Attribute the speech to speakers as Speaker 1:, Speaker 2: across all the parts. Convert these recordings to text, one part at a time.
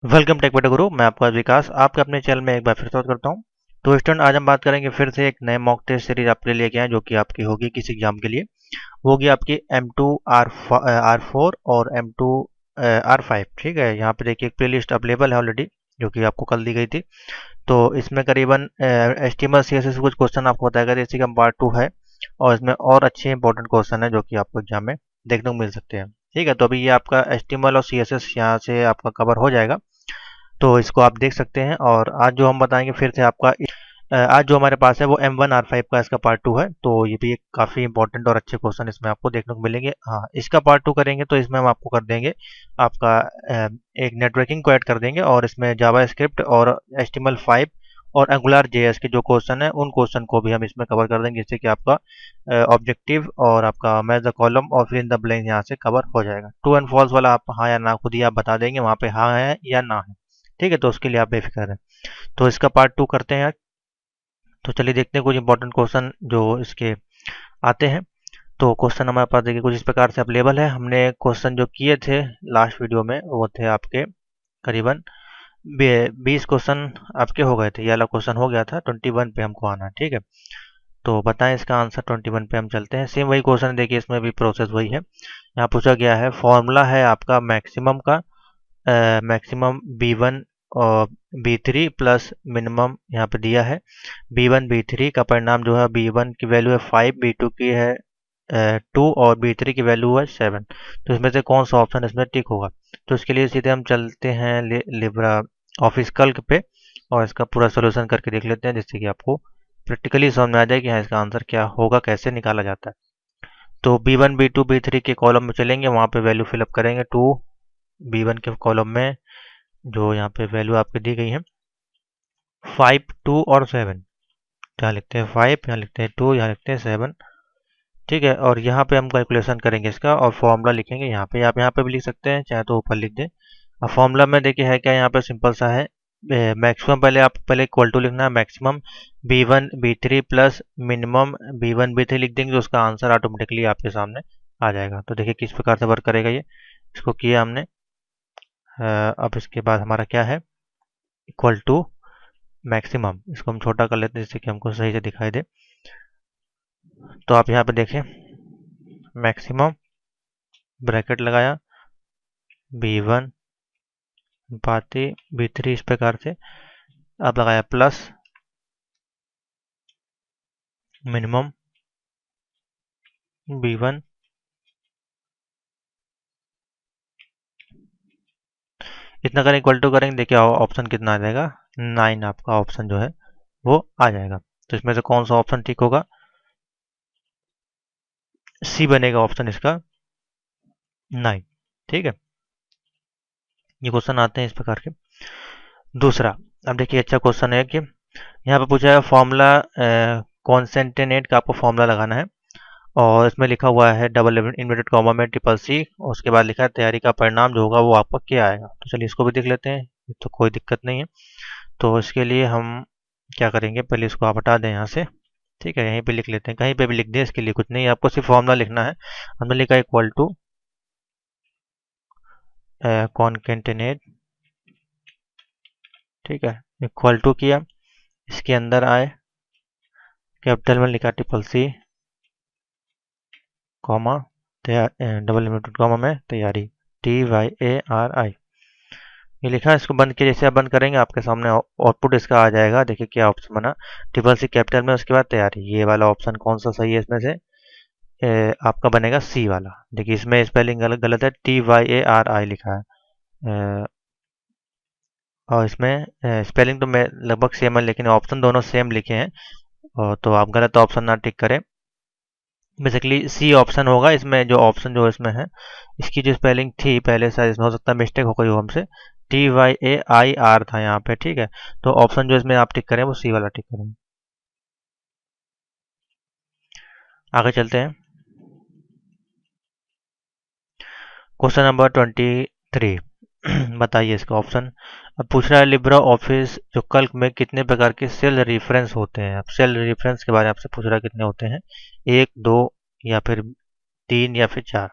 Speaker 1: Welcome take बटे गुरु। मैं आपका विकास आपके अपने चैनल में एक बार फिर स्वागत करता हूं। तो स्टूडेंट, आज हम बात करेंगे फिर से एक नए मॉक टेस्ट सीरीज आपके लिए लेके आए जो कि आपकी होगी किसी एग्जाम के लिए। वो होगी आपकी M2 R4 और M2 R5। ठीक है, यहाँ पे देखिए एक प्ले लिस्ट अवेलेबल है ऑलरेडी जो कि आपको कल दी गई थी। तो इसमें करीबन HTML CSS कुछ क्वेश्चन आपको बताएगा, जैसे कि पार्ट 2 है और इसमें और अच्छे इंपॉर्टेंट क्वेश्चन है जो कि आपको एग्जाम में देखने को मिल सकते हैं। ठीक है, तो अभी ये आपका HTML और CSS यहाँ से आपका कवर हो जाएगा, तो इसको आप देख सकते हैं। और आज जो हम बताएंगे फिर से आपका आज जो हमारे पास है वो M1 R5 का इसका पार्ट 2 है। तो ये भी एक काफ़ी इंपॉर्टेंट और अच्छे क्वेश्चन इसमें आपको देखने को मिलेंगे। हाँ, इसका पार्ट 2 करेंगे तो इसमें हम आपको कर देंगे आपका एक नेटवर्किंग को ऐड कर देंगे, और इसमें जावा स्क्रिप्ट और HTML5 और एंगुलर JS के जो क्वेश्चन है उन क्वेश्चन को भी हम इसमें कवर कर देंगे, जिससे कि आपका ऑब्जेक्टिव और आपका मैच द कॉलम और फिर इन द ब्लैंक यहाँ से कवर हो जाएगा। ट्रू एंड फॉल्स वाला आप हाँ या ना खुद ही आप बता देंगे, वहाँ पे हाँ है या ना है। ठीक है, तो उसके लिए आप बेफिक्र हैं। तो इसका पार्ट 2 करते हैं आज। तो चलिए देखते हैं कुछ इंपॉर्टेंट क्वेश्चन जो इसके आते हैं। तो क्वेश्चन हमारे पास देखिए कुछ इस प्रकार से अवेलेबल है। हमने क्वेश्चन जो किए थे लास्ट वीडियो में वो थे आपके करीबन 20 क्वेश्चन आपके हो गए थे। ये वाला क्वेश्चन हो गया था, 21 पे हमको आना है। ठीक है, तो बताएं इसका आंसर। 21 पे हम चलते हैं। सेम वही क्वेश्चन देखिए, इसमें भी प्रोसेस वही है। यहाँ पूछा गया है फॉर्मूला है आपका मैक्सिमम का, मैक्सिमम B1 और B3 प्लस मिनिमम यहाँ पे दिया है B1 B3 का परिणाम जो है B1 की वैल्यू है 5, B2 की है 2 और B3 की वैल्यू है 7। तो इसमें से कौन सा ऑप्शन इसमें टिक होगा? तो इसके लिए सीधे हम चलते हैं लिब्रा ऑफिस कैल्क पे और इसका पूरा सोल्यूशन करके देख लेते हैं, जिससे कि आपको प्रैक्टिकली समझ में आ जाए कि हाँ इसका आंसर क्या होगा, कैसे निकाला जाता है। तो B1 B2 B3 के कॉलम में चलेंगे, वहाँ पे वैल्यू फिलअप करेंगे। 2 B1 के कॉलम में जो यहाँ पे वैल्यू आपकी दी गई है 5, 2 और 7। यहाँ लिखते हैं 5, यहाँ लिखते हैं 2, यहाँ लिखते हैं 7। ठीक है, और यहाँ पे हम कैलकुलेशन करेंगे इसका और फॉर्मूला लिखेंगे यहाँ पे। आप यहाँ पे भी लिख सकते हैं, चाहे तो ऊपर लिख दें। अब फॉर्मूला में देखिए है क्या, यहाँ पे सिंपल सा है। मैक्सिमम पहले इक्वल टू लिखना है, maximum B1 B3 plus minimum B1 B3 लिख देंगे तो उसका आंसर ऑटोमेटिकली आपके सामने आ जाएगा। तो देखिए किस प्रकार से वर्क करेगा ये। इसको किया हमने। अब इसके बाद हमारा क्या है, इक्वल टू मैक्सिमम। इसको हम छोटा कर लेते हैं जिससे कि हमको सही से दिखाई दे। तो आप यहाँ पे देखें, मैक्सिमम ब्रैकेट लगाया B1 पाती B3 इस प्रकार से, अब लगाया प्लस मिनिमम B1। इतना करें इक्वल टू करेंगे, देखिए ऑप्शन कितना आ जाएगा, 9 आपका ऑप्शन जो है वो आ जाएगा। तो इसमें से कौन सा ऑप्शन ठीक होगा? सी बनेगा ऑप्शन इसका 9। ठीक है, ये क्वेश्चन आते हैं इस प्रकार के। दूसरा, अब देखिए अच्छा क्वेश्चन है कि यहाँ पे पूछा है फॉर्मूला कॉन्सेंटेनेट का आपको फॉर्मूला लगाना है, और इसमें लिखा हुआ है डबल इन्वर्टेड कॉमा में CCC, और उसके बाद लिखा है तैयारी का परिणाम जो होगा वो आपका क्या आएगा। तो चलिए इसको भी देख लेते हैं, तो कोई दिक्कत नहीं है। तो इसके लिए हम क्या करेंगे, पहले इसको आप हटा दें यहाँ से। ठीक है, यहीं पे लिख लेते हैं, कहीं पे भी लिख दें, इसके लिए कुछ नहीं, आपको सिर्फ फॉर्मूला लिखना है। हमने लिखा इक्वल टू कॉन्केंटेनेट। ठीक है, इक्वल टू किया, इसके अंदर आए, कैपिटल में लिखा CCC comma double inverted comma में तैयारी TYARI ये लिखा है। इसको बंद किया, जैसे आप बंद करेंगे आपके सामने आउटपुट इसका आ जाएगा। देखिए क्या ऑप्शन बना, CCC कैपिटल में, उसके बाद तैयारी। ये वाला ऑप्शन कौन सा सही है इसमें से? आपका बनेगा सी वाला। देखिए इसमें स्पेलिंग गलत है, TYARI लिखा है। और इसमें स्पेलिंग तो मैं लगभग सेम है, लेकिन ऑप्शन दोनों सेम लिखे हैं। और तो आप गलत ऑप्शन ना टिक करें। बेसिकली सी ऑप्शन होगा इसमें, जो ऑप्शन जो इसमें है इसकी जो स्पेलिंग थी पहले शायद इसमें हो सकता है मिस्टेक हो गई हो हमसे, TYAIR था यहाँ पे। ठीक है, तो ऑप्शन जो इसमें आप टिक करें वो सी वाला टिक करें। आगे चलते हैं, क्वेश्चन नंबर 23। बताइए इसका ऑप्शन। अब पूछ रहा है लिब्रा ऑफिस जो कैल्क में कितने प्रकार के सेल रेफरेंस होते हैं। अब सेल रेफरेंस के बारे में आपसे पूछ रहा है कितने होते हैं, 1, 2 या फिर 3 या फिर 4।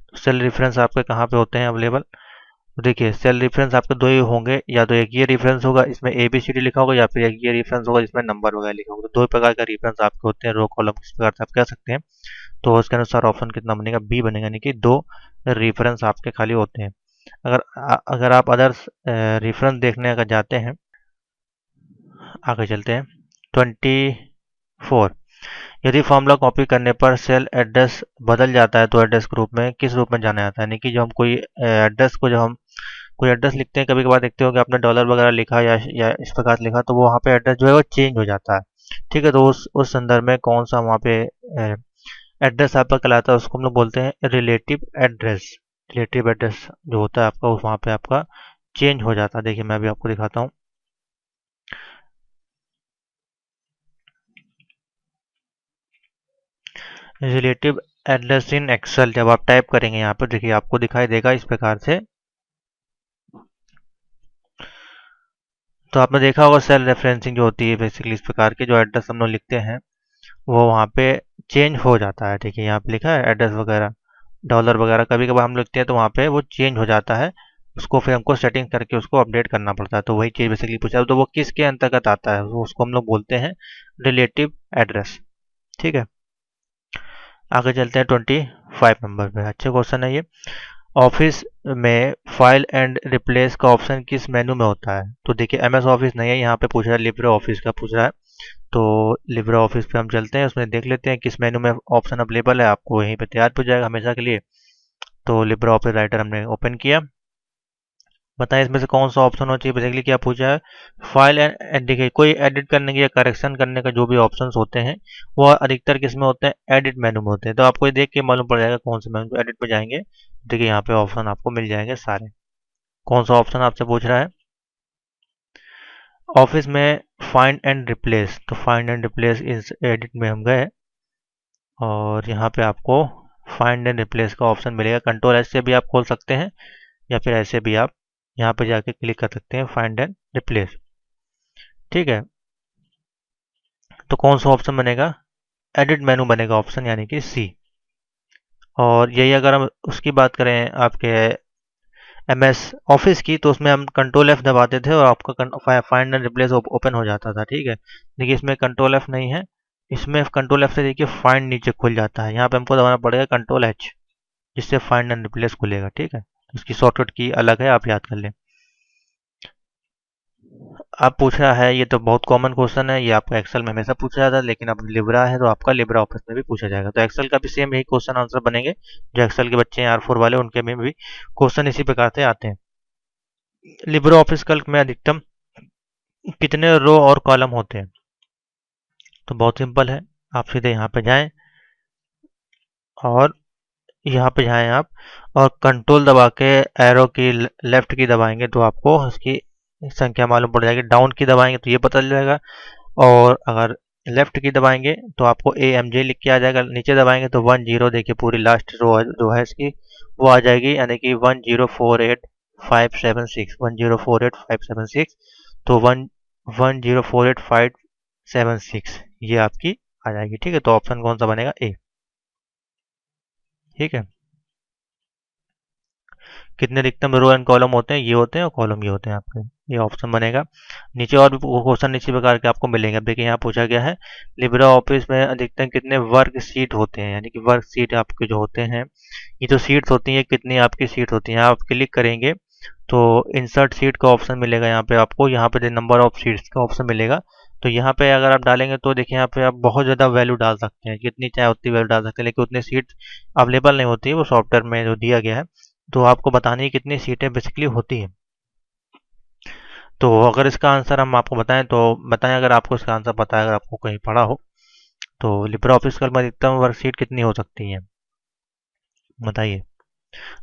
Speaker 1: तो सेल रेफरेंस आपके कहाँ पे होते हैं अवेलेबल? तो देखिए सेल रेफरेंस आपके दो ही होंगे, या तो एक ये रेफरेंस होगा इसमें ABCD लिखा होगा, या फिर एक ये रेफरेंस होगा जिसमें नंबर वगैरह लिखा होगा। तो दो प्रकार का रेफरेंस आपके होते हैं, रो कॉलम किस प्रकार से आप कह सकते हैं। तो उसके अनुसार ऑप्शन कितना बनेगा, बी बनेगा, यानी कि दो रेफरेंस आपके खाली होते हैं। अगर आप अदर्स रेफरेंस देखने अगर जाते हैं, आगे चलते हैं 24। यदि फॉर्मूला कॉपी करने पर सेल एड्रेस बदल जाता है तो एड्रेस ग्रुप में किस रूप में जाना जाता है। यानी कि जो हम कोई एड्रेस को जब हम कोई एड्रेस लिखते हैं, कभी कभार देखते हो कि आपने डॉलर वगैरह लिखा या इस प्रकार से लिखा, तो वो वहाँ पे एड्रेस जो है वो चेंज हो जाता है। ठीक है, तो उस संदर्भ में कौन सा वहाँ पे एड्रेस आपका कहलाता है, उसको हम लोग बोलते हैं रिलेटिव एड्रेस। रिलेटिव एड्रेस जो होता है आपका, वहाँ पे आपका चेंज हो जाता है। देखिए मैं अभी आपको दिखाता हूँ। रिलेटिव एड्रेस इन एक्सेल जब आप टाइप करेंगे यहाँ पर, देखिए आपको दिखाई देगा इस प्रकार से। तो आपने देखा होगा सेल रेफरेंसिंग जो होती है बेसिकली इस प्रकार के जो एड्रेस हम लोग लिखते हैं वो वहाँ पे चेंज हो जाता है। देखिए यहाँ पे लिखा है एड्रेस वगैरह, डॉलर वगैरह कभी कभार हम लिखते हैं तो वहाँ पे वो चेंज हो जाता है। उसको फिर हमको सेटिंग करके उसको अपडेट करना पड़ता है। तो वही चीज़ बेसिकली पूछा, तो वो किसके अंतर्गत आता है, वो उसको हम लोग बोलते हैं रिलेटिव एड्रेस। ठीक है, आगे चलते हैं 25 नंबर पे। अच्छे क्वेश्चन है ये। ऑफिस में फाइल एंड रिप्लेस का ऑप्शन किस मेनू में होता है। तो देखिए MS ऑफिस नहीं है, यहाँ पे पूछ रहा है लिब्रे ऑफिस का पूछ रहा है। तो लिब्रे ऑफिस पे हम चलते हैं, उसमें देख लेते हैं किस मेनू में ऑप्शन अवेलेबल है, आपको यहीं पे तैयार हो जाएगा हमेशा के लिए। तो लिब्रे ऑफिस राइटर हमने ओपन किया। बताएं इसमें से कौन सा ऑप्शन होना चाहिए। बेसिकली क्या पूछा है, फाइल एंड देखिए कोई एडिट करने की या करेक्शन करने का जो भी ऑप्शंस होते हैं वो अधिकतर किस में होते हैं, एडिट मेनू में होते हैं। तो आपको ये देख के मालूम पड़ जाएगा कौन से मेनू एडिट पे जाएंगे। देखिए यहाँ पे ऑप्शन आपको मिल जाएंगे सारे। कौन सा ऑप्शन आपसे पूछ रहा है, ऑफिस में फाइंड एंड रिप्लेस। तो फाइंड एंड रिप्लेस इस एडिट में हम गए और यहाँ पे आपको फाइंड एंड रिप्लेस का ऑप्शन मिलेगा। कंट्रोल S से भी आप खोल सकते हैं या फिर ऐसे भी आप यहाँ पे जाके क्लिक कर सकते हैं फाइंड एंड रिप्लेस। ठीक है, तो कौन सा ऑप्शन बनेगा, एडिट मेनू बनेगा ऑप्शन, यानी कि सी। और यही अगर हम उसकी बात करें आपके MS ऑफिस की, तो उसमें हम कंट्रोल F दबाते थे और आपका फाइंड एंड रिप्लेस ओपन हो जाता था। ठीक है, देखिए इसमें कंट्रोल F नहीं है, इसमें कंट्रोल F से देखिए फाइंड नीचे खुल जाता है। यहाँ पे हमको दबाना पड़ेगा कंट्रोल H, जिससे फाइंड एंड रिप्लेस खुलेगा। ठीक है, उसकी शॉर्टकट की अलग है, आप याद कर लें। अब पूछ रहा है, ये तो बहुत कॉमन क्वेश्चन है, ये आपका एक्सेल में हमेशा पूछा जाता है, लेकिन अब लिब्रा है तो आपका लिब्रा ऑफिस में भी पूछा जाएगा। तो एक्सेल का भी सेम यही क्वेश्चन आंसर बनेंगे। जो एक्सेल के बच्चे हैं R4 वाले, उनके में भी क्वेश्चन इसी प्रकार से आते हैं। लिब्रा ऑफिस कैल्क में अधिकतम कितने रो और कॉलम होते हैं। तो बहुत सिंपल है, आप सीधे यहाँ पे जाएं और यहाँ पे जाएं आप, और कंट्रोल दबा के एरो की लेफ्ट की दबाएंगे तो आपको इसकी संख्या मालूम पड़ जाएगी। डाउन की दबाएंगे तो ये पता चल जाएगा, और अगर लेफ्ट की दबाएंगे तो आपको AMJ लिख के आ जाएगा। नीचे दबाएंगे तो 10, देखिए पूरी लास्ट रो जो है इसकी वो आ जाएगी, यानी कि 1048576, 1048576। तो 1104856 ये आपकी आ जाएगी। ठीक है, तो ऑप्शन कौन सा बनेगा, A। ठीक है, कितने अधिकतम रो एंड कॉलम होते हैं, ये होते हैं, और कॉलम ये होते हैं आपके, ये ऑप्शन बनेगा। नीचे और भी क्वेश्चन इसी प्रकार के आपको मिलेंगे। अब देखिए यहाँ पूछा गया है लिब्रा ऑफिस में अधिकतम कितने वर्क सीट होते हैं, यानी कि वर्क सीट आपके जो होते हैं, ये जो सीट्स होती हैं कितनी आपकी सीट होती हैं। आप क्लिक करेंगे तो इंसर्ट सीट का ऑप्शन मिलेगा यहाँ पे आपको, यहाँ पे नंबर ऑफ सीट्स का ऑप्शन मिलेगा। तो यहाँ पे अगर आप डालेंगे तो देखिए यहाँ पे आप बहुत ज़्यादा वैल्यू डाल सकते हैं, जितनी चाहे उतनी वैल्यू डाल सकते हैं, लेकिन उतनी सीट अवेलेबल नहीं होती है वो सॉफ्टवेयर में जो दिया गया है। तो आपको बतानी है कितनी सीटें बेसिकली होती हैं। तो अगर इसका आंसर हम आपको बताएं तो बताएं, अगर आपको इसका आंसर पता है, अगर आपको कहीं पढ़ा हो, तो लिब्रे ऑफिस कैल्क में अधिकतम वर्क सीट कितनी हो सकती है, बताइए।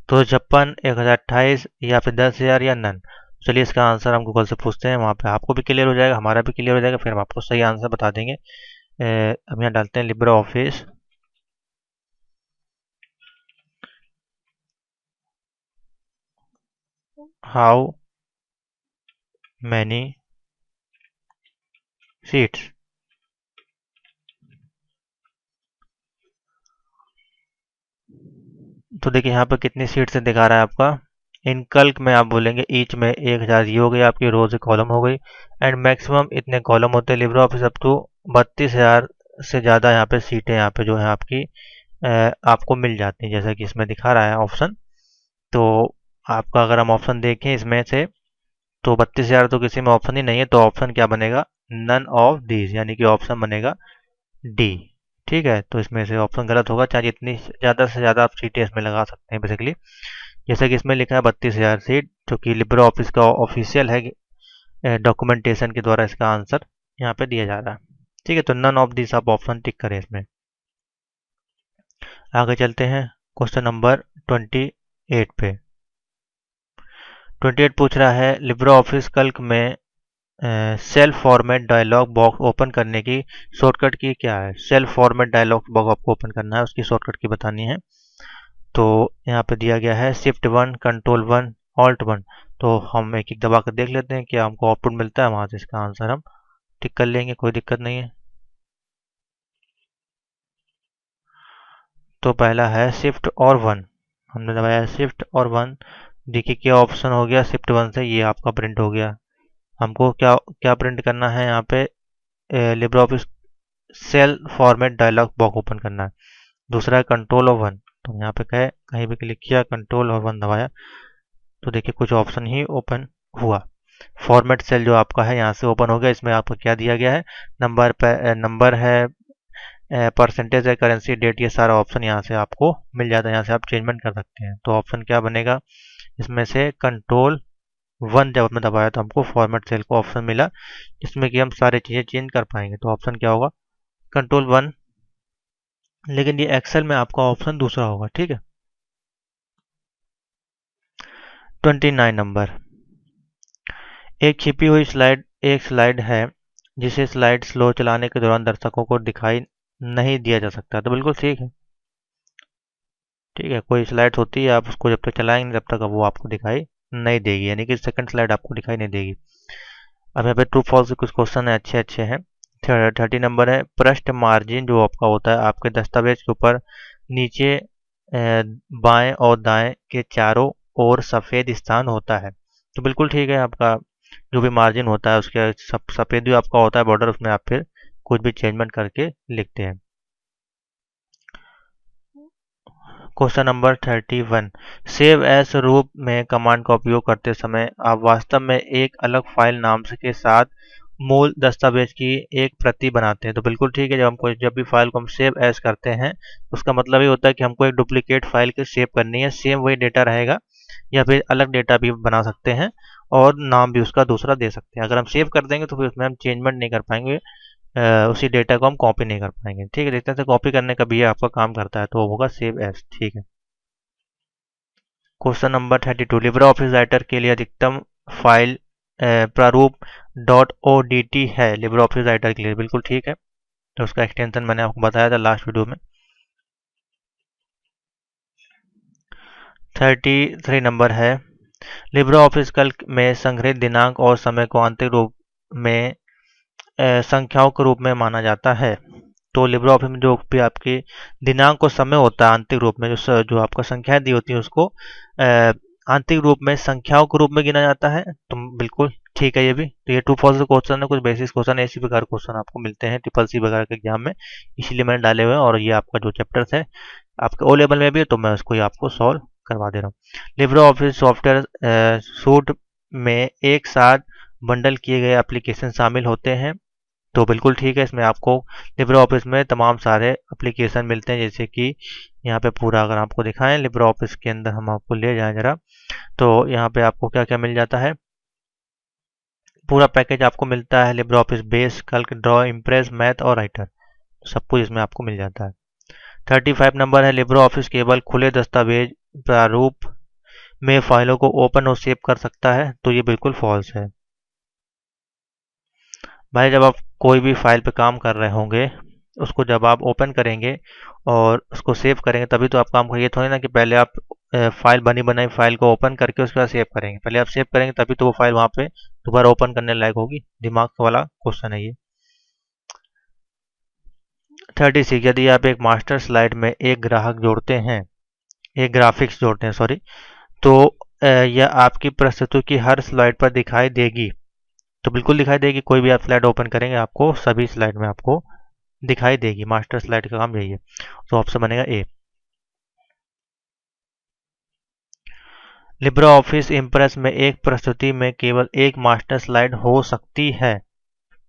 Speaker 1: तो 56, 1028 या फिर 10,000 या नन। चलिए इसका आंसर हम गूगल से पूछते हैं, वहाँ पे आपको भी क्लियर हो जाएगा, हमारा भी क्लियर हो जाएगा, फिर हम आपको सही आंसर बता देंगे। हम यहाँ डालते हैं Libre office how many seats. तो देखिए यहाँ पर कितनी सीट से दिखा रहा है आपका, इन कल्क में आप बोलेंगे ईच में 1000, ये हो गई आपकी रोज कॉलम हो गई। एंड मैक्सिमम इतने कॉलम होते हैं लिब्रे ऑफिस अप टू 32,000 से ज़्यादा यहाँ पे सीटें यहाँ पे जो है आपकी आपको मिल जाती हैं, जैसा कि इसमें दिखा रहा है ऑप्शन। तो आपका अगर हम ऑप्शन देखें इसमें से, तो 32,000 तो किसी में ऑप्शन ही नहीं है, तो ऑप्शन क्या बनेगा, नन ऑफ दीज, यानी कि ऑप्शन बनेगा डी। ठीक है, तो इसमें से ऑप्शन गलत होगा, चाहे जितनी ज़्यादा से ज़्यादा आप सीटें इसमें लगा सकते हैं बेसिकली। जैसे कि इसमें लिखा है 32,000 सीट, जो कि लिब्रे ऑफिस का ऑफिशियल है, डॉक्यूमेंटेशन के द्वारा इसका आंसर यहाँ पे दिया जा रहा है। ठीक है, तो नन ऑफ दिस आप ऑप्शन टिक करें इसमें। आगे चलते हैं क्वेश्चन नंबर 28 पे। 28 पूछ रहा है लिब्रे ऑफिस कल्क में cell format dialog box open करने की शॉर्टकट की क्या है। सेल्फ फॉर्मेट डायलॉग बॉक्स आपको ओपन करना है, उसकी शॉर्टकट की बतानी है। तो यहाँ पे दिया गया है Shift 1, Control 1, Alt 1। तो हम एक एक दबा कर देख लेते हैं क्या हमको आउटपुट मिलता है, वहाँ से इसका आंसर हम टिक कर लेंगे, कोई दिक्कत नहीं है। तो पहला है Shift और 1, हमने दबाया Shift और 1, देखिए क्या ऑप्शन हो गया, Shift 1 से ये आपका प्रिंट हो गया। हमको क्या क्या प्रिंट करना है यहाँ पे, LibreOffice cell format dialog box open करना है। दूसरा है Control और 1, तो यहाँ पे कहीं भी क्लिक किया, Control और 1 दबाया, तो देखिए कुछ ऑप्शन ही ओपन हुआ। फॉर्मेट सेल जो आपका है यहाँ से ओपन हो गया। इसमें आपको क्या दिया गया है, नंबर है, परसेंटेज है, करेंसी, डेट, ये सारा ऑप्शन यहाँ से आपको मिल जाता है। यहाँ से आप चेंजमेंट कर सकते हैं। तो ऑप्शन क्या बनेगा इसमें से, Control 1 जब हमने दबाया तो हमको फॉर्मेट सेल को ऑप्शन मिला, जिसमें कि हम सारी चीज़ें चेंज कर पाएंगे। तो ऑप्शन क्या होगा, Control 1। लेकिन ये एक्सेल में आपका ऑप्शन दूसरा होगा। ठीक है, 29 नंबर। एक छिपी हुई स्लाइड एक स्लाइड है जिसे स्लाइड स्लो चलाने के दौरान दर्शकों को दिखाई नहीं दिया जा सकता। तो बिल्कुल ठीक है। ठीक है, कोई स्लाइड होती है, आप उसको जब तक चलाएंगे तब तक वो आपको दिखाई नहीं देगी, यानी कि सेकंड स्लाइड आपको दिखाई नहीं देगी। अब यहाँ पे ट्रू फॉल्स के कुछ क्वेश्चन है, अच्छे अच्छे हैं। 30 नंबर है, पृष्ठ मार्जिन जो आपका होता है आपके दस्तावेज के ऊपर नीचे बाएं और दाएं के चारों ओर सफ़ेद स्थान होता है। तो बिल्कुल ठीक है, आपका जो भी मार्जिन होता है उसके सफ़ेद जो आपका होता है बॉर्डर, उसमें आप फिर कुछ भी चेंजमेंट करके लिखते हैं। क्वेश्चन नंबर 31, सेव एस रूप में कमांड का उपयोग करते समय आप वास्तव में एक अलग फाइल नाम के साथ मूल दस्तावेज की एक प्रति बनाते हैं। तो बिल्कुल ठीक है, जब भी फाइल को हम सेव एस करते हैं उसका मतलब ये होता है कि हमको एक डुप्लीकेट फाइल को सेव करनी है। सेम वही डेटा रहेगा, या फिर अलग डेटा भी बना सकते हैं और नाम भी उसका दूसरा दे सकते हैं। अगर हम सेव कर देंगे तो फिर उसमें हम चेंजमेंट नहीं कर पाएंगे, उसी डेटा को हम कॉपी नहीं कर पाएंगे। ठीक है, देखते हैं कॉपी करने का भी आपका काम करता है, तो वो होगा सेव एज। ठीक है, question number 32, LibreOffice Writer के लिए अधिकतम फाइल प्रारूप .odt है लिब्रे ऑफिस राइटर के लिए। बिल्कुल ठीक है, तो उसका एक्सटेंशन मैंने आपको बताया था लास्ट वीडियो में। 33 नंबर है, लिब्रे ऑफिस कैल्क में संग्रहित दिनांक और समय को आंतरिक रूप में संख्याओं के रूप में माना जाता है। तो लिब्रे ऑफिस में जो भी आपके दिनांक और समय होता है आंतरिक रूप में, जो आपका संख्याएं दी होती है उसको आंतरिक रूप में संख्याओं के रूप में गिना जाता है। तो बिल्कुल ठीक है ये भी। तो ये ट्रू फॉल्स क्वेश्चन है, कुछ बेसिक क्वेश्चन ऐसी प्रकार क्वेश्चन आपको मिलते हैं ट्रिपल-सी वगैरह के एग्जाम में, इसीलिए मैंने डाले हुए हैं। और ये आपका जो चैप्टर्स है आपके ओ लेवल में भी है, तो मैं उसको ही आपको सॉल्व करवा दे रहा हूँ। लिब्रे ऑफिस सॉफ्टवेयर सूट में एक साथ बंडल किए गए एप्लीकेशन शामिल होते हैं। तो बिल्कुल ठीक है, इसमें आपको लिब्रे ऑफिस में तमाम सारे एप्लीकेशन मिलते हैं, जैसे कि यहाँ पे पूरा अगर आपको दिखाएं लिब्रे ऑफिस के अंदर हम आपको ले जाएं जरा, तो यहाँ पे आपको क्या क्या मिल जाता है, पूरा पैकेज आपको मिलता है। Libre office base, Calc, draw, impress, math और राइटर, सब कुछ इसमें आपको मिल जाता है। 35 नंबर है, लिब्रे ऑफिस केवल खुले दस्तावेज प्रारूप में फाइलों को ओपन और सेव कर सकता है। तो ये बिल्कुल फॉल्स है भाई। जब आप कोई भी फाइल पे काम कर रहे होंगे, उसको जब आप ओपन करेंगे और उसको सेव करेंगे तभी तो आप काम करेंगे। थोड़ी ना कि पहले आप फाइल बनी बनाई फाइल को ओपन करके उसके बाद सेव करेंगे। पहले आप सेव करेंगे तभी तो वो फाइल वहाँ पे दोबारा ओपन करने लायक होगी। दिमाग वाला क्वेश्चन है ये। 36, यदि आप एक मास्टर स्लाइड में एक ग्राफिक्स जोड़ते हैं सॉरी, तो यह आपकी प्रस्तुति की हर स्लाइड पर दिखाई देगी। तो बिल्कुल दिखाई देगी, कोई भी आप स्लाइड ओपन करेंगे आपको सभी स्लाइड में आपको दिखाई देगी। मास्टर स्लाइड का काम यही है। तो ऑप्शन बनेगा ए। लिब्रे ऑफिस इम्प्रेस में एक प्रस्तुति में केवल एक मास्टर स्लाइड हो सकती है।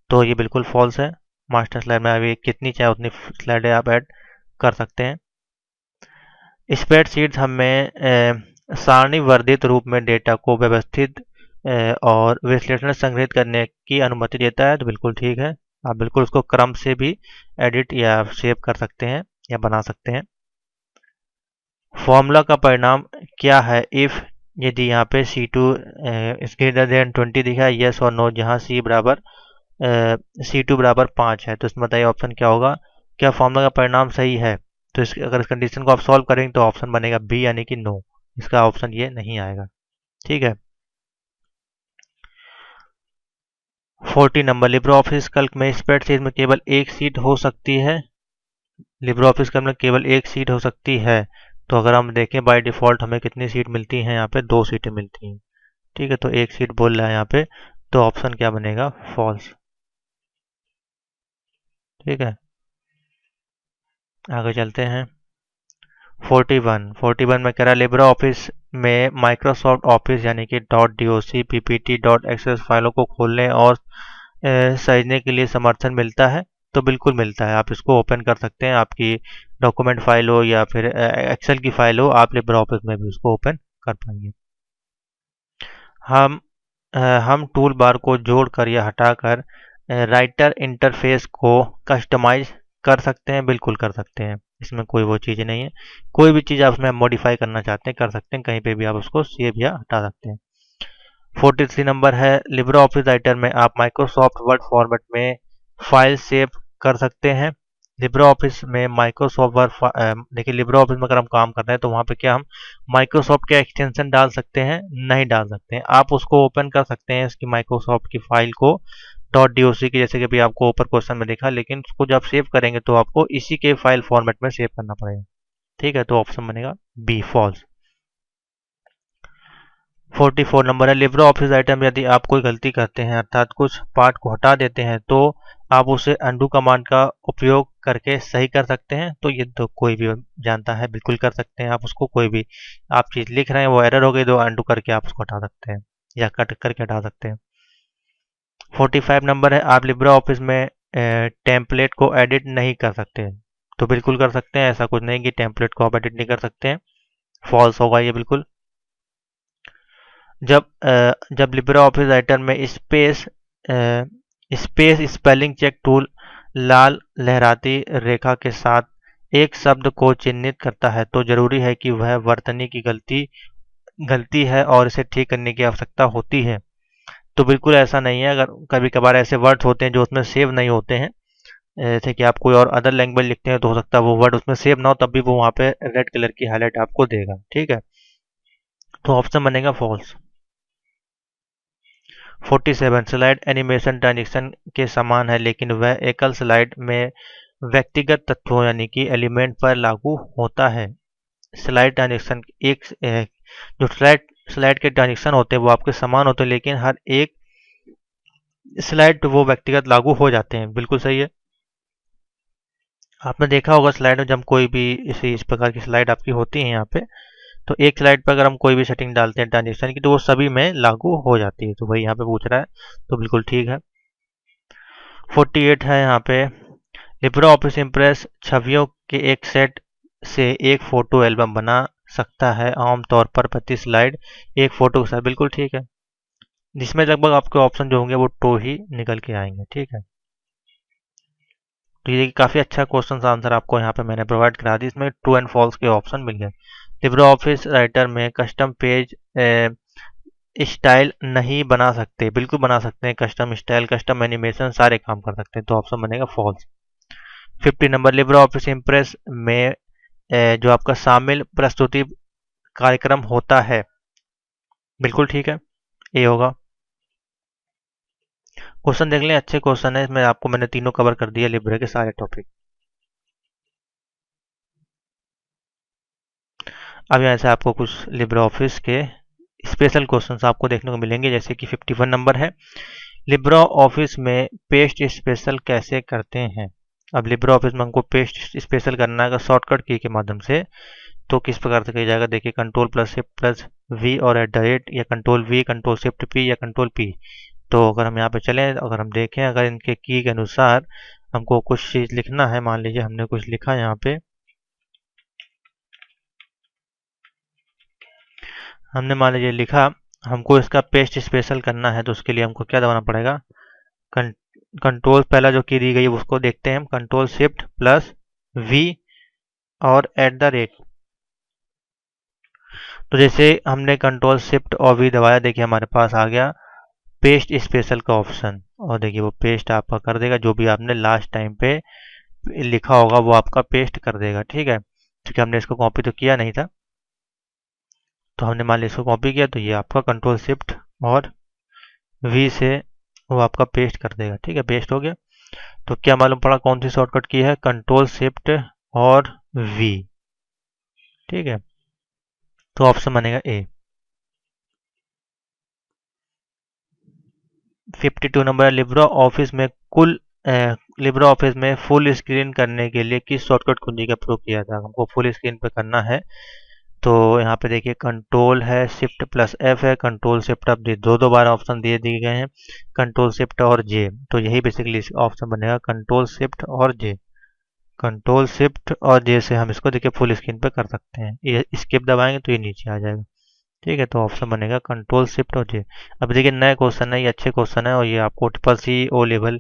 Speaker 1: तो ये बिल्कुल फॉल्स है। मास्टर स्लाइड में अभी कितनी चाहे उतनी स्लाइडें आप ऐड कर सकते हैं। स्प्रेडशीट हमें सारणीवर्धित रूप में डेटा को व्यवस्थित और विश्लेषण संग्रहित करने की अनुमति देता है। तो बिल्कुल ठीक है। आप बिल्कुल उसको क्रम से भी एडिट या सेव कर सकते हैं या बना सकते हैं। फॉर्मूला का परिणाम क्या है इफ यदि यहाँ पे C2 इज ग्रेटर देन 20 दिखा है, यस और नो, जहाँ C2 बराबर 5 है। तो इसमें बताइए ऑप्शन क्या होगा। क्या फॉर्मूला का परिणाम सही है। तो अगर इस कंडीशन को आप सॉल्व करेंगे तो ऑप्शन बनेगा बी यानी कि नो। इसका ऑप्शन ये नहीं आएगा। ठीक है। 40 नंबर, लिब्रे ऑफिस कैल्क में स्प्रेडशीट में केवल एक सीट हो सकती है। लिब्रे ऑफिस कैल्क में केवल एक सीट हो सकती है। तो अगर हम देखें बाय डिफॉल्ट हमें कितनी सीट मिलती हैं, यहाँ पे 2 सीटें मिलती हैं। ठीक है, तो एक सीट बोल रहा है यहाँ पे। तो ऑप्शन क्या बनेगा, फॉल्स। ठीक है, आगे चलते हैं। 41 में कह रहा है लिब्रे ऑफिस में माइक्रोसॉफ्ट ऑफिस यानी कि .doc, ppt, .xls फाइलों को खोलने और सहेजने के लिए समर्थन मिलता है। तो बिल्कुल मिलता है। आप इसको ओपन कर सकते हैं। आपकी डॉक्यूमेंट फाइल हो या फिर एक्सेल की फाइल हो, आप लिब्रे ऑफिस में भी उसको ओपन कर पाएंगे। हम हम टूल बार को जोड़कर या हटाकर राइटर इंटरफेस को कस्टमाइज कर सकते हैं। बिल्कुल कर सकते हैं, इसमें कोई वो चीज़ नहीं है। कोई भी चीज़ आप उसमें मॉडिफाई करना चाहते हैं कर सकते हैं, कहीं पे भी आप उसको सेव या हटा सकते हैं। 43 नंबर है, लिब्रे ऑफिस राइटर में आप माइक्रोसॉफ्ट वर्ड फॉर्मेट में फाइल सेव कर सकते हैं। लिब्रे ऑफिस में माइक्रोसॉफ्ट वर्ड, देखिए लिब्रे ऑफिस में अगर हम काम कर रहे हैं तो वहाँ पे क्या हम माइक्रोसॉफ्ट के एक्सटेंशन डाल सकते हैं, नहीं डाल सकते हैं। आप उसको ओपन कर सकते हैं इसकी माइक्रोसॉफ्ट की फाइल को .doc की, जैसे कि अभी आपको ऊपर क्वेश्चन में देखा, लेकिन उसको जब सेव करेंगे तो आपको इसी के फाइल फॉर्मेट में सेव करना पड़ेगा। ठीक है, तो ऑप्शन बनेगा बी, फॉल्स। 44 नंबर है, लिब्रे ऑफिस आइटम यदि आप कोई गलती करते हैं अर्थात कुछ पार्ट को हटा देते हैं तो आप उसे अंडू कमांड का उपयोग करके सही कर सकते हैं। तो ये तो कोई भी जानता है, बिल्कुल कर सकते हैं आप उसको। कोई भी आप चीज़ लिख रहे हैं वो एरर हो गई तो अंडू करके आप उसको हटा सकते हैं या कट करके हटा सकते हैं। 45 नंबर है, आप लिब्रे ऑफिस में टेम्पलेट को एडिट नहीं कर सकते। तो बिल्कुल कर सकते हैं, ऐसा कुछ नहीं कि टेम्पलेट को आप एडिट नहीं कर सकते हैं। फॉल्स होगा ये बिल्कुल। जब लिब्रे ऑफिस राइटर में स्पेस स्पेलिंग चेक टूल लाल लहराती रेखा के साथ एक शब्द को चिन्हित करता है तो जरूरी है कि वह वर्तनी की गलती है और इसे ठीक करने की आवश्यकता होती है। तो बिल्कुल ऐसा नहीं है। अगर कभी कभार ऐसे वर्ड्स होते हैं जो उसमें सेव नहीं होते हैं, जैसे कि आप कोई और अदर लैंग्वेज लिखते हैं तो हो सकता है वो वर्ड उसमें सेव ना हो, तब भी वो वहाँ पे रेड कलर की हाईलाइट आपको देगा। ठीक है, तो ऑप्शन बनेगा फॉल्स। 47 स्लाइड एनिमेशन ट्रांजिशन के समान है लेकिन वह एकल स्लाइड में व्यक्तिगत तत्वों यानी कि एलिमेंट पर लागू होता है। स्लाइड ट्रांजिशन जो स्लाइड के ट्रांजिशन होते हैं वो आपके समान होते हैं लेकिन हर एक स्लाइड वो व्यक्तिगत लागू हो जाते हैं। बिल्कुल सही है। आपने देखा होगा स्लाइड में जब कोई भी इस प्रकार की स्लाइड आपकी होती है यहाँ पे, तो एक स्लाइड पर अगर हम कोई भी सेटिंग डालते हैं ट्रांजेक्शन की तो वो सभी में लागू हो जाती है। तो वही यहाँ पे पूछ रहा है, तो बिल्कुल ठीक है। 48 है यहाँ पे, लिब्रे ऑफिस इम्प्रेस छवियों के एक सेट से एक फोटो एल्बम बना सकता है, आमतौर पर प्रति स्लाइड एक फोटो के साथ। बिल्कुल ठीक है, जिसमें लगभग आपके ऑप्शन जो होंगे वो ट्रू ही निकल के आएंगे। ठीक है, तो ये काफ़ी अच्छा क्वेश्चन आंसर आपको यहाँ पे मैंने प्रोवाइड करा दी। इसमें ट्रू एंड फॉल्स के ऑप्शन मिल गए। लिब्रे ऑफिस राइटर में कस्टम पेज स्टाइल नहीं बना सकते। बिल्कुल बना सकते हैं, कस्टम स्टाइल कस्टम एनिमेशन सारे काम कर सकते हैं। तो ऑप्शन बनेगा false. 50 number, LibreOffice Impress में जो आपका शामिल प्रस्तुति कार्यक्रम होता है। बिल्कुल ठीक है, ये होगा। क्वेश्चन देख लें, अच्छे क्वेश्चन है। इसमें आपको मैंने तीनों कवर कर दिया, लिब्रे के सारे टॉपिक। अब यहाँ से आपको कुछ लिब्रे ऑफिस के स्पेशल क्वेश्चंस आपको देखने को मिलेंगे, जैसे कि 51 नंबर है, लिब्रा ऑफिस में पेस्ट स्पेशल कैसे करते हैं। अब लिब्रा ऑफिस में हमको पेस्ट स्पेशल करना है शॉर्टकट की के माध्यम से, तो किस प्रकार से किया जाएगा, देखिए control plus shift plus V और @ या control V control shift P या कंट्रोल पी। तो अगर हम यहाँ पे चलें, अगर हम देखें, अगर इनके की के अनुसार हमको कुछ चीज़ लिखना है, मान लीजिए हमने कुछ लिखा यहाँ पे, हमने मान लीजिए लिखा, हमको इसका पेस्ट स्पेशल करना है, तो उसके लिए हमको क्या दबाना पड़ेगा, कंट्रोल पहला जो की दी गई है उसको देखते हैं हम, कंट्रोल शिफ्ट प्लस वी और @ तो जैसे हमने कंट्रोल शिफ्ट और वी दबाया, देखिए हमारे पास आ गया पेस्ट स्पेशल का ऑप्शन, और देखिए वो पेस्ट आपका कर देगा, जो भी आपने लास्ट टाइम पे लिखा होगा वो आपका पेस्ट कर देगा। ठीक है, क्योंकि हमने इसको कॉपी तो किया नहीं था, तो हमने मान लिया इसको कॉपी किया, तो ये आपका कंट्रोल शिफ्ट और वी से वो आपका पेस्ट कर देगा। ठीक है, पेस्ट हो गया। तो क्या मालूम पड़ा कौन सी शॉर्टकट की है, कंट्रोल शिफ्ट और वी। ठीक है, तो ऑप्शन बनेगा ए। 52 नंबर, लिब्रा ऑफिस में लिब्रा ऑफिस में फुल स्क्रीन करने के लिए किस शॉर्टकट कुंजी का प्रयोग किया था। हमको फुल स्क्रीन पे करना है, तो यहाँ पे देखिए कंट्रोल है, शिफ्ट प्लस एफ है, कंट्रोल शिफ्ट, अब दो दो बार ऑप्शन दिए गए हैं, कंट्रोल शिफ्ट और जे, तो यही बेसिकली ऑप्शन बनेगा, कंट्रोल शिफ्ट और जे। कंट्रोल शिफ्ट और जे से हम इसको देखिए फुल स्क्रीन पे कर सकते हैं, ये स्किप दबाएंगे तो ये नीचे आ जाएगा। ठीक है, तो ऑप्शन बनेगा कंट्रोल शिफ्ट और जे। अब देखिए नए क्वेश्चन है, ये अच्छे क्वेश्चन है, और ये आपको ट्रिपल ओ लेवल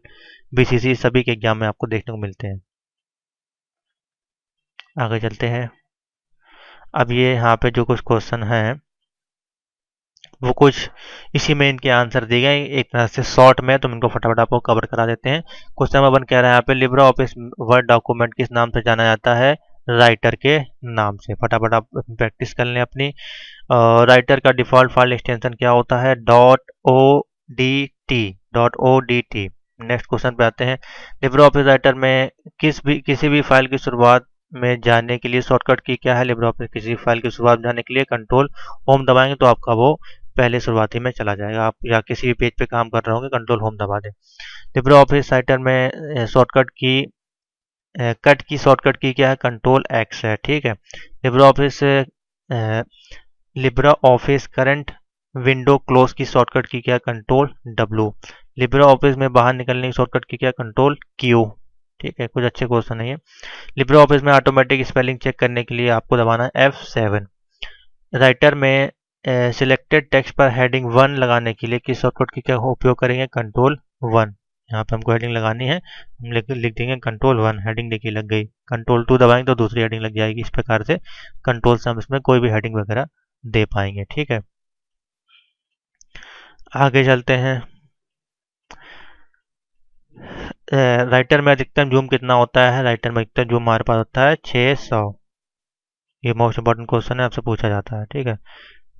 Speaker 1: बीसीसी सभी के एग्जाम में आपको देखने को मिलते हैं। आगे चलते हैं। अब ये यहाँ पे जो कुछ क्वेश्चन हैं वो कुछ इसी में इनके आंसर दिए गए, एक तरह से शॉर्ट में, तो इनको फटाफट आपको कवर करा देते हैं। क्वेश्चन नंबर 1 कह रहा है यहाँ पे, लिब्रा ऑफिस वर्ड डॉक्यूमेंट किस नाम से जाना जाता है, राइटर के नाम से। फटाफट आप प्रैक्टिस कर लें अपनी। राइटर का डिफॉल्ट फाइल एक्सटेंशन क्या होता है, .odt। नेक्स्ट क्वेश्चन पे आते हैं, लिब्रा ऑफिस राइटर में किसी भी फाइल की शुरुआत में जाने के लिए शॉर्टकट की क्या है। लिब्रा ऑफिस किसी फाइल की शुरुआत में जाने के लिए कंट्रोल होम दबाएंगे तो आपका वो पहले शुरुआती में चला जाएगा। आप या किसी भी पेज पे काम कर रहे होंगे, कंट्रोल होम दबा दें। लिब्रा ऑफिस राइटर में शॉर्टकट की कट की शॉर्टकट की क्या है, कंट्रोल एक्स है। ठीक है, Libra office current window close की शॉर्टकट की क्या, कंट्रोल डब्ल्यू। लिब्रा ऑफिस में बाहर निकलने की शॉर्टकट की क्या, कंट्रोल क्यू। ठीक है, कुछ अच्छे क्वेश्चन है ये। लिब्रा ऑफिस में ऑटोमेटिक स्पेलिंग चेक करने के लिए आपको दबाना है F7। राइटर में सिलेक्टेड टेक्स्ट पर हेडिंग 1 लगाने के लिए किस शॉर्टकट की क्या उपयोग करेंगे, कंट्रोल 1। यहाँ पे हमको हेडिंग लगानी है, हम लिख देंगे कंट्रोल 1, हेडिंग देखिए लग गई। कंट्रोल 2 दबाएंगे तो दूसरी हेडिंग लग जाएगी। इस प्रकार से कंट्रोल से हम इसमें कोई भी हेडिंग वगैरह दे पाएंगे। ठीक है, आगे चलते हैं। राइटर में अधिकतम जूम कितना होता है, राइटर में अधिकतम जूम हमारे पास होता है 600। ये मोस्ट इंपॉर्टेंट क्वेश्चन है, आपसे पूछा जाता है। ठीक है,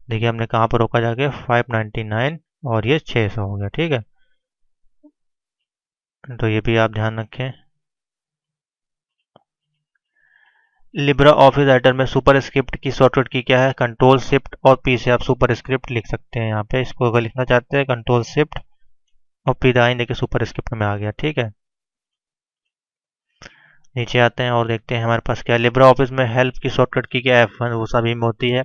Speaker 1: देखिए हमने कहाँ पर रोका जाके, 599 और ये 600 हो गया। ठीक है, तो ये भी आप ध्यान रखें। लिब्रा ऑफिस राइटर में सुपर स्क्रिप्ट की शॉर्टकट की क्या है, कंट्रोल शिफ्ट और पी से आप सुपर स्क्रिप्ट लिख सकते हैं। यहाँ पे इसको अगर लिखना चाहते हैं, कंट्रोल शिफ्ट और पी दबाएंगे, देखिए सुपर स्क्रिप्ट में आ गया। ठीक है, नीचे आते हैं और देखते हैं हमारे पास क्या है। लिब्रा ऑफिस में हेल्प की शॉर्टकट की क्या, F1, वो सभी में होती है।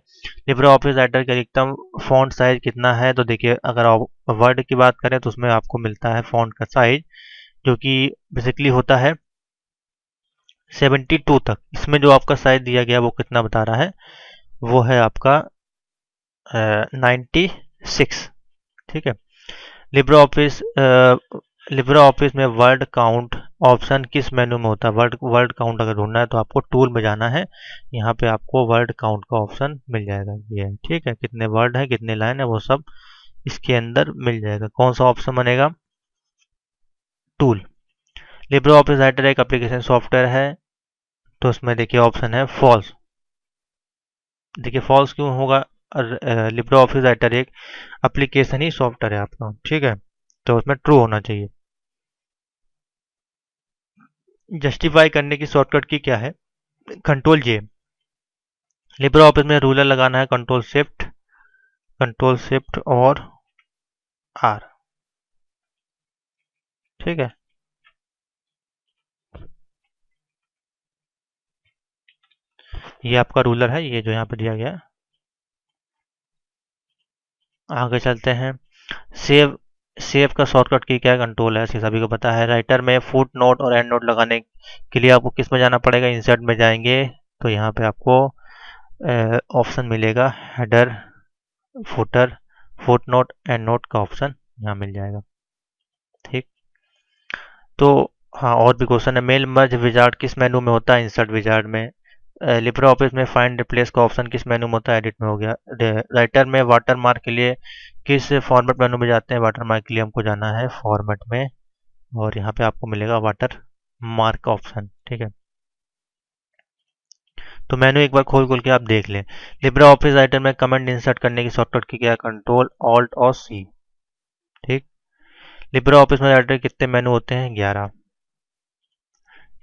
Speaker 1: लिब्रा ऑफिस राइटर का अधिकतम फॉन्ट साइज कितना है, तो देखिए अगर आप वर्ड की बात करें तो उसमें आपको मिलता है फॉन्ट का साइज, जो कि बेसिकली होता है 72 तक। इसमें जो आपका साइज दिया गया वो कितना बता रहा है, वो है आपका 96। ठीक है, लिब्रा ऑफिस में वर्ड काउंट ऑप्शन किस मेनू में होता है। वर्ड काउंट अगर ढूंढना है तो आपको टूल में जाना है, यहाँ पे आपको वर्ड काउंट का ऑप्शन मिल जाएगा। ये है, ठीक है, कितने वर्ड है कितने लाइन है वो सब इसके अंदर मिल जाएगा। कौन सा ऑप्शन बनेगा, टूल। लिब्रा ऑफिस राइटर एक एप्लीकेशन सॉफ्टवेयर है, तो उसमें देखिए ऑप्शन है फॉल्स। देखिए फॉल्स क्यों होगा, लिब्रा ऑफिस राइटर एक एप्लीकेशन ही सॉफ्टवेयर है आपका। ठीक है, तो उसमें ट्रू होना चाहिए। जस्टिफाई करने की शॉर्टकट की क्या है, कंट्रोल जे। लिब्रा ऑफिस में रूलर लगाना है, कंट्रोल शिफ्ट। कंट्रोल शिफ्ट और आर। ठीक है, ये आपका रूलर है, ये जो यहाँ पे दिया गया है। आगे चलते हैं। सेव सेव का शॉर्टकट की क्या कंट्रोल है, सभी को पता है। राइटर में फुट नोट और एंड नोट लगाने के लिए आपको किस में जाना पड़ेगा, इंसर्ट में जाएंगे तो यहाँ पे आपको ऑप्शन मिलेगा header, footer, foot note, and note का ऑप्शन यहाँ मिल जाएगा। ठीक, तो हाँ, और भी क्वेश्चन है। मेल मर्ज विजार्ड किस मेनू में होता है, इंसर्ट विजार्ड में। लिब्रे ऑफिस में फाइंड रिप्लेस का ऑप्शन किस मेनू में होता है, एडिट में हो गया। राइटर में वाटर मार्क के लिए किस फॉर्मेट मेनू में जाते हैं, वाटर मार्क के लिए हमको जाना है फॉर्मेट में, और यहाँ पे आपको मिलेगा वाटर मार्क का ऑप्शन। ठीक है, तो मेनू एक बार खोल खोल के आप देख लें। लिब्रे ऑफिस राइटर में कमेंट इंसर्ट करने की शॉर्टकट की क्या, कंट्रोल ऑल्ट और सी। ठीक, लिब्रे ऑफिस में राइटर कितने मेनू होते हैं, 11।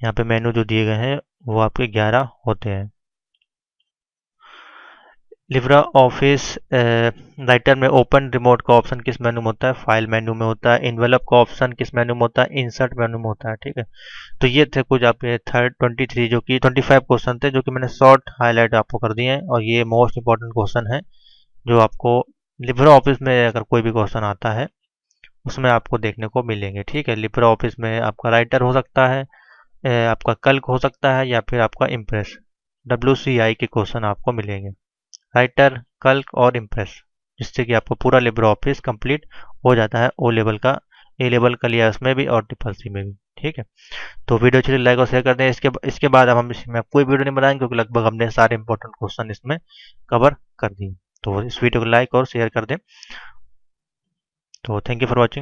Speaker 1: यहाँ पे मेनू जो दिए गए हैं वो आपके 11 होते हैं। लिब्रा ऑफिस राइटर में ओपन रिमोट का ऑप्शन किस मेनू में होता है, फाइल मेनू में होता है। इन्वेलप का ऑप्शन किस मेनू में होता है, इंसर्ट मेनू में होता है। ठीक है, तो ये थे कुछ आपके 23 जो कि 25 क्वेश्चन थे, जो कि मैंने शॉर्ट हाईलाइट आपको कर दिए हैं, और ये मोस्ट इंपॉर्टेंट क्वेश्चन है जो आपको लिब्रा ऑफिस में अगर कोई भी क्वेश्चन आता है उसमें आपको देखने को मिलेंगे। ठीक है, लिब्रा ऑफिस में आपका राइटर हो सकता है, आपका कल्क हो सकता है, या फिर आपका इम्प्रेस, WCI के क्वेश्चन आपको मिलेंगे। राइटर, कल्क और इम्प्रेस, जिससे कि आपको पूरा लिब्रे ऑफिस कंप्लीट हो जाता है। ओ लेवल का, ए लेवल का लिया उसमें भी, और ट्रिपल सी में भी। ठीक है, तो वीडियो अच्छी लाइक और शेयर कर दें। इसके बाद अब हम इसमें कोई वीडियो नहीं बनाएंगे, क्योंकि लगभग हमने सारे इंपॉर्टेंट क्वेश्चन इसमें कवर कर दिए। तो इस वीडियो को लाइक और शेयर कर दें। तो थैंक यू फॉर वॉचिंग।